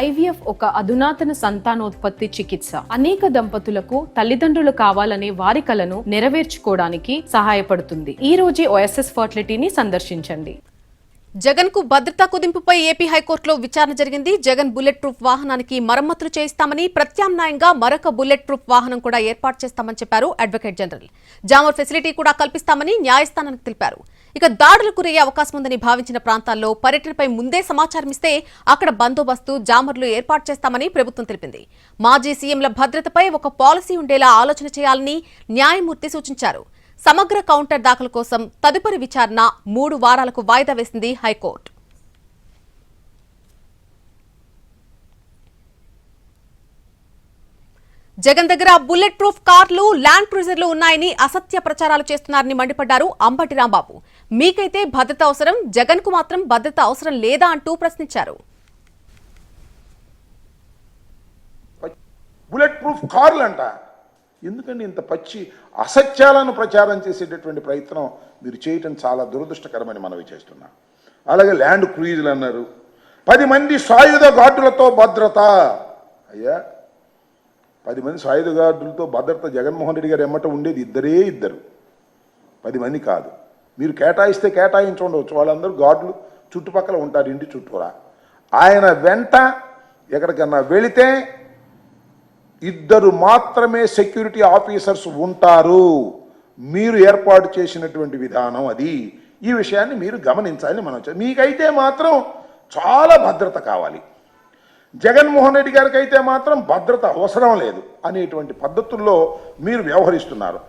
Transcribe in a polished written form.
IVF ఒక అధునాతన సంతానోత్పత్తి చికిత్స. అనేక దంపతులకు తల్లిదండ్రులు కావాలనే వారి కలను నెరవేర్చుకోవడానికి సహాయపడుతుంది. ఈ రోజే OSS ఫర్టిలిటీని సందర్శించండి. జగన్ కు భద్రతా కుదింపుపై ఏపీ హైకోర్టులో విచారణ జరిగింది. జగన్ బుల్లెట్ ప్రూఫ్ వాహనానికి మరమ్మతులు చేయిస్తామని, ప్రత్యామ్నాయంగా మరొక బుల్లెట్ ప్రూఫ్ వాహనం కూడా ఏర్పాటు చేస్తామని చెప్పారు అడ్వకేట్ జనరల్. జామర్ ఫెసిలిటీ కూడా కల్పిస్తామని న్యాయస్థానానికి తెలిపారు. ఇక దాడులకు గురయ్యే అవకాశం ఉందని భావించిన ప్రాంతాల్లో పర్యటనపై ముందే సమాచారం ఇస్తే అక్కడ బందోబస్తు, జామర్లు ఏర్పాటు చేస్తామని ప్రభుత్వం తెలిపింది. మాజీ సీఎంల భద్రతపై ఒక పాలసీ ఉండేలా ఆలోచన చేయాలని న్యాయమూర్తి సూచించారు. సమగ్ర కౌంటర్ దాఖలు కోసం తదుపరి విచారణ 3 వారాలకు వాయిదా వేసింది హైకోర్టు. జగన్ దగ్గర బుల్లెట్ ప్రూఫ్ కార్లు, ల్యాండ్ క్రూజర్లు ఉన్నాయని అసత్య ప్రచారాలు చేస్తున్నారని మండిపడ్డారు అంబటి రాంబాబు. మీకైతే భద్రత అవసరం, జగన్ కు మాత్రం భద్రత అవసరం లేదా అంటూ ప్రశ్నించారు. బుల్లెట్ ప్రూఫ్ కార్లు అంట, ఎందుకంటే ఇంత పచ్చి అసత్యాలను ప్రచారం చేసేటటువంటి ప్రయత్నం మీరు చేయటం చాలా దురదృష్టకరమని మనవి చేస్తున్నా. అలాగే ల్యాండ్ క్రూయిజులు అన్నారు. 10 మంది సాయుధ గార్డులతో భద్రత. అయ్యా, 10 మంది సాయుధ గార్డులతో భద్రత జగన్మోహన్ రెడ్డి గారు ఎమ్మట ఉండేది ఇద్దరు, 10 మంది కాదు. మీరు కేటాయిస్తే కేటాయించుండవచ్చు, వాళ్ళందరూ గార్డులు చుట్టుపక్కల ఉంటారు, ఇంటి చుట్టూరా. ఆయన వెంట ఎక్కడికన్నా వెళితే 2 మాత్రమే సెక్యూరిటీ ఆఫీసర్స్ ఉంటారు. మీరు ఏర్పాటు చేసినటువంటి విధానం అది. ఈ విషయాన్ని మీరు గమనించాలని మనం. మీకైతే మాత్రం చాలా భద్రత కావాలి, జగన్మోహన్ రెడ్డి గారికి అయితే మాత్రం భద్రత అవసరం లేదు అనేటువంటి పద్ధతుల్లో మీరు వ్యవహరిస్తున్నారు.